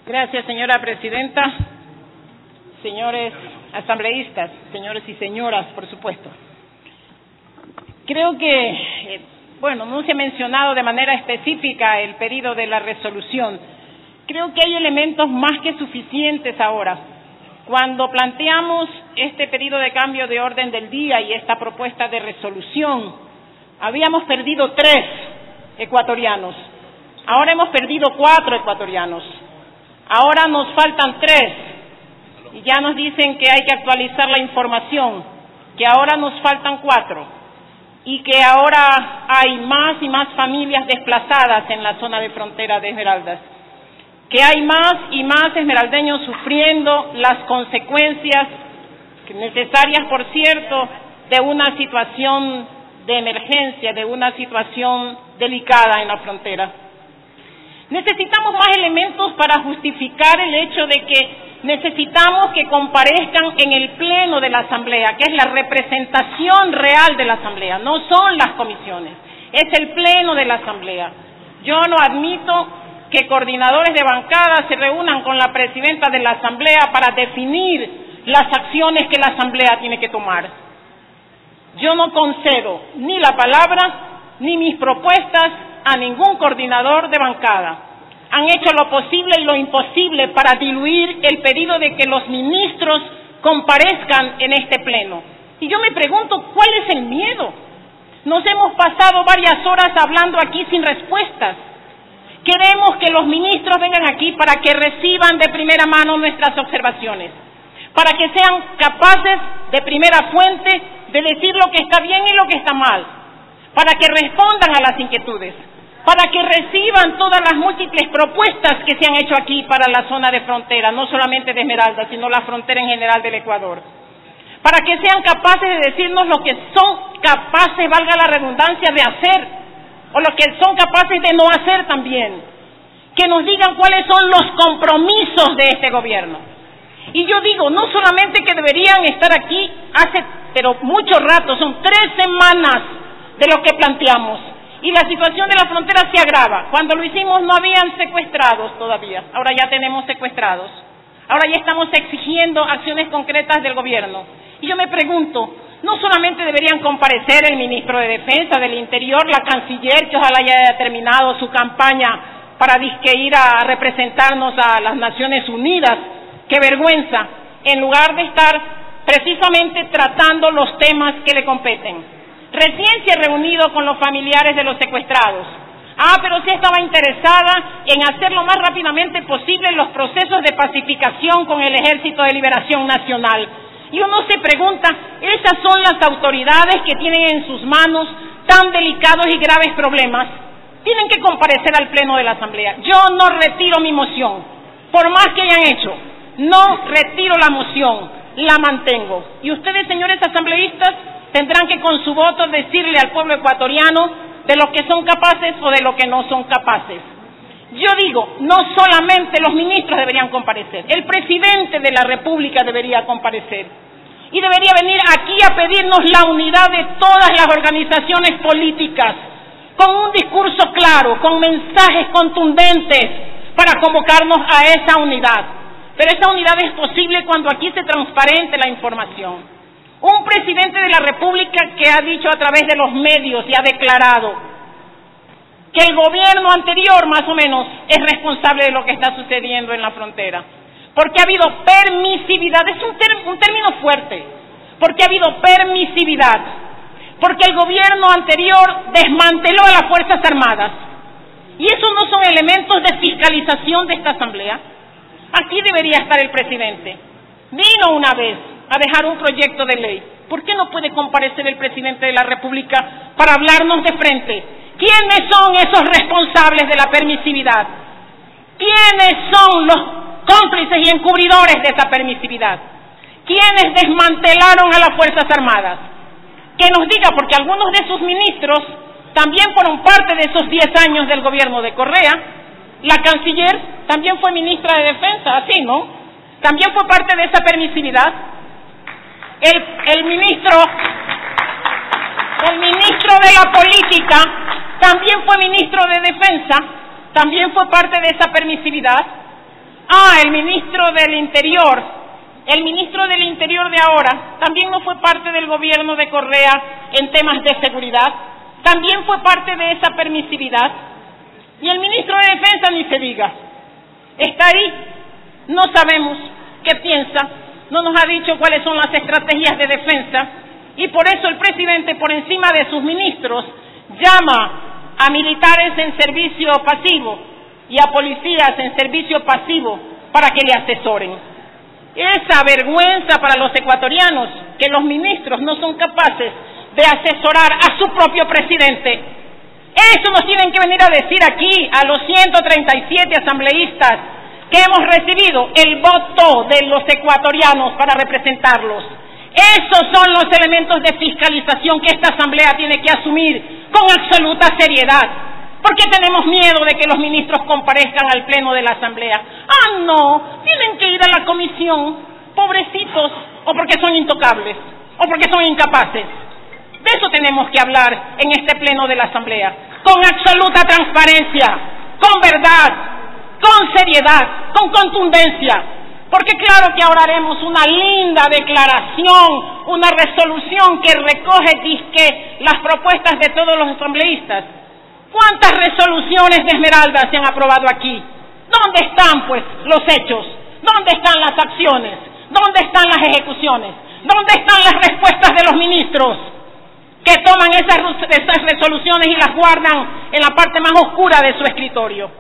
Gracias, señora presidenta. Señores asambleístas, señores y señoras, por supuesto. Creo que, no se ha mencionado de manera específica el pedido de la resolución. Creo que hay elementos más que suficientes ahora. Cuando planteamos este pedido de cambio de orden del día y esta propuesta de resolución, habíamos perdido 3 ecuatorianos. Ahora hemos perdido 4 ecuatorianos. Ahora nos faltan 3. Y ya nos dicen que hay que actualizar la información, que ahora nos faltan 4. Y que ahora hay más y más familias desplazadas en la zona de frontera de Esmeraldas. Que hay más y más esmeraldeños sufriendo las consecuencias necesarias, por cierto, de una situación de emergencia, de una situación delicada en la frontera. Necesitamos más elementos para justificar el hecho de que necesitamos que comparezcan en el pleno de la Asamblea, que es la representación real de la Asamblea, no son las comisiones, es el pleno de la Asamblea. Yo no admito que coordinadores de bancada se reúnan con la presidenta de la Asamblea para definir las acciones que la Asamblea tiene que tomar. Yo no concedo ni la palabra ni mis propuestas a ningún coordinador de bancada. Han hecho lo posible y lo imposible para diluir el pedido de que los ministros comparezcan en este pleno. Y yo me pregunto, ¿cuál es el miedo? Nos hemos pasado varias horas hablando aquí sin respuestas. Queremos que los ministros vengan aquí para que reciban de primera mano nuestras observaciones, para que sean capaces de primera fuente de decir lo que está bien y lo que está mal, para que respondan a las inquietudes, para que reciban todas las múltiples propuestas que se han hecho aquí para la zona de frontera, no solamente de Esmeraldas, sino la frontera en general del Ecuador, para que sean capaces de decirnos lo que son capaces, valga la redundancia, de hacer, o lo que son capaces de no hacer también, que nos digan cuáles son los compromisos de este gobierno. Y yo digo, no solamente que deberían estar aquí pero mucho rato, son 3 semanas de lo que planteamos, y la situación de la frontera se agrava. Cuando lo hicimos no habían secuestrados todavía, ahora ya tenemos secuestrados, ahora ya estamos exigiendo acciones concretas del gobierno. Y yo me pregunto, no solamente deberían comparecer el ministro de Defensa, del Interior, la canciller, que ojalá ya haya terminado su campaña para ir a representarnos a las Naciones Unidas, qué vergüenza, en lugar de estar precisamente tratando los temas que le competen. Recién se ha reunido con los familiares de los secuestrados. Pero sí estaba interesada en hacer lo más rápidamente posible los procesos de pacificación con el Ejército de Liberación Nacional. Y uno se pregunta, ¿esas son las autoridades que tienen en sus manos tan delicados y graves problemas? Tienen que comparecer al pleno de la Asamblea. Yo no retiro mi moción, por más que hayan hecho. No retiro la moción, la mantengo. Y ustedes, señores asambleístas, tendrán que con su voto decirle al pueblo ecuatoriano de lo que son capaces o de lo que no son capaces. Yo digo, no solamente los ministros deberían comparecer, el presidente de la República debería comparecer. Y debería venir aquí a pedirnos la unidad de todas las organizaciones políticas, con un discurso claro, con mensajes contundentes, para convocarnos a esa unidad. Pero esa unidad es posible cuando aquí se transparente la información. Un presidente de la República que ha dicho a través de los medios y ha declarado que el gobierno anterior, más o menos, es responsable de lo que está sucediendo en la frontera. Porque ha habido permisividad, es un término fuerte, porque ha habido permisividad, porque el gobierno anterior desmanteló a las Fuerzas Armadas. ¿Y esos no son elementos de fiscalización de esta Asamblea? Aquí debería estar el presidente. Vino una vez a dejar un proyecto de ley. ¿Por qué no puede comparecer el presidente de la República para hablarnos de frente? ¿Quiénes son esos responsables de la permisividad? ¿Quiénes son los cómplices y encubridores de esa permisividad? ¿Quiénes desmantelaron a las Fuerzas Armadas? Que nos diga, porque algunos de sus ministros también fueron parte de esos 10 años del gobierno de Correa. La canciller también fue ministra de Defensa, así, ¿no? También fue parte de esa permisividad. El ministro de la Política también fue ministro de Defensa, también fue parte de esa permisividad. El ministro del Interior. El ministro del Interior de ahora también no fue parte del gobierno de Correa en temas de seguridad. También fue parte de esa permisividad. Y el ministro de Defensa ni se diga. Está ahí. No sabemos qué piensa. No nos ha dicho cuáles son las estrategias de defensa. Y por eso el presidente, por encima de sus ministros, llama a militares en servicio pasivo y a policías en servicio pasivo para que le asesoren. Esa vergüenza para los ecuatorianos que los ministros no son capaces de asesorar a su propio presidente. Eso nos tienen que venir a decir aquí a los 137 asambleístas que hemos recibido el voto de los ecuatorianos para representarlos. Esos son los elementos de fiscalización que esta asamblea tiene que asumir con absoluta seriedad. ¿Por qué tenemos miedo de que los ministros comparezcan al pleno de la asamblea? No, tienen que ir a la comisión, pobrecitos, o porque son intocables, o porque son incapaces. De eso tenemos que hablar en este pleno de la asamblea, con absoluta transparencia, con verdad, con seriedad, con contundencia. Porque claro que ahora haremos una linda declaración, una resolución que recoge disque las propuestas de todos los asambleístas. ¿Cuántas resoluciones de Esmeralda se han aprobado aquí? ¿Dónde están, pues, los hechos? ¿Dónde están las acciones? ¿Dónde están las ejecuciones? ¿Dónde están las respuestas de los ministros que toman esas resoluciones y las guardan en la parte más oscura de su escritorio?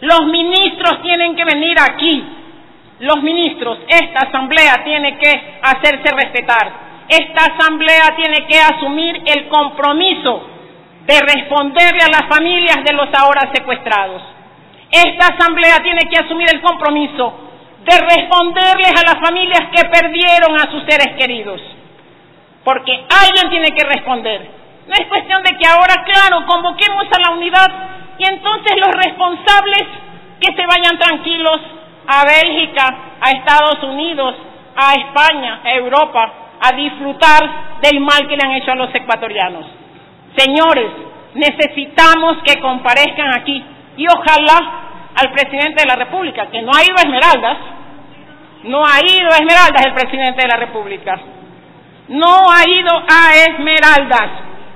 Los ministros tienen que venir aquí. Los ministros, esta asamblea tiene que hacerse respetar. Esta asamblea tiene que asumir el compromiso de responderle a las familias de los ahora secuestrados. Esta asamblea tiene que asumir el compromiso de responderles a las familias que perdieron a sus seres queridos. Porque alguien tiene que responder. No es cuestión de que ahora, claro, convoquemos a la unidad y entonces los responsables que se vayan tranquilos a Bélgica, a Estados Unidos, a España, a Europa, a disfrutar del mal que le han hecho a los ecuatorianos. Señores, necesitamos que comparezcan aquí y ojalá al presidente de la República, que no ha ido a Esmeraldas, el presidente de la República, no ha ido a Esmeraldas.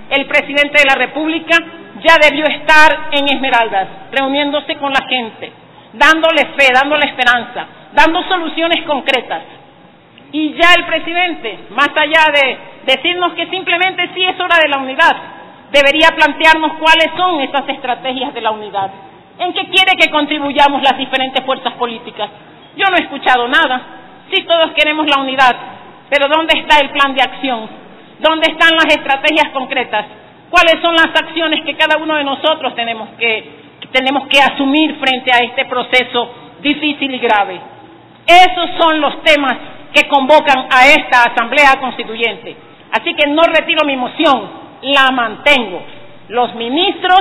El presidente de la República ya debió estar en Esmeraldas, reuniéndose con la gente, dándole fe, dándole esperanza, dando soluciones concretas. Y ya el presidente, más allá de decirnos que simplemente sí es hora de la unidad, debería plantearnos cuáles son esas estrategias de la unidad. ¿En qué quiere que contribuyamos las diferentes fuerzas políticas? Yo no he escuchado nada. Sí, todos queremos la unidad, pero ¿dónde está el plan de acción? ¿Dónde están las estrategias concretas? ¿Cuáles son las acciones que cada uno de nosotros tenemos que asumir frente a este proceso difícil y grave? Esos son los temas que convocan a esta Asamblea Constituyente. Así que no retiro mi moción, la mantengo. Los ministros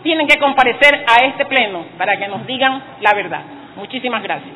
tienen que comparecer a este pleno para que nos digan la verdad. Muchísimas gracias.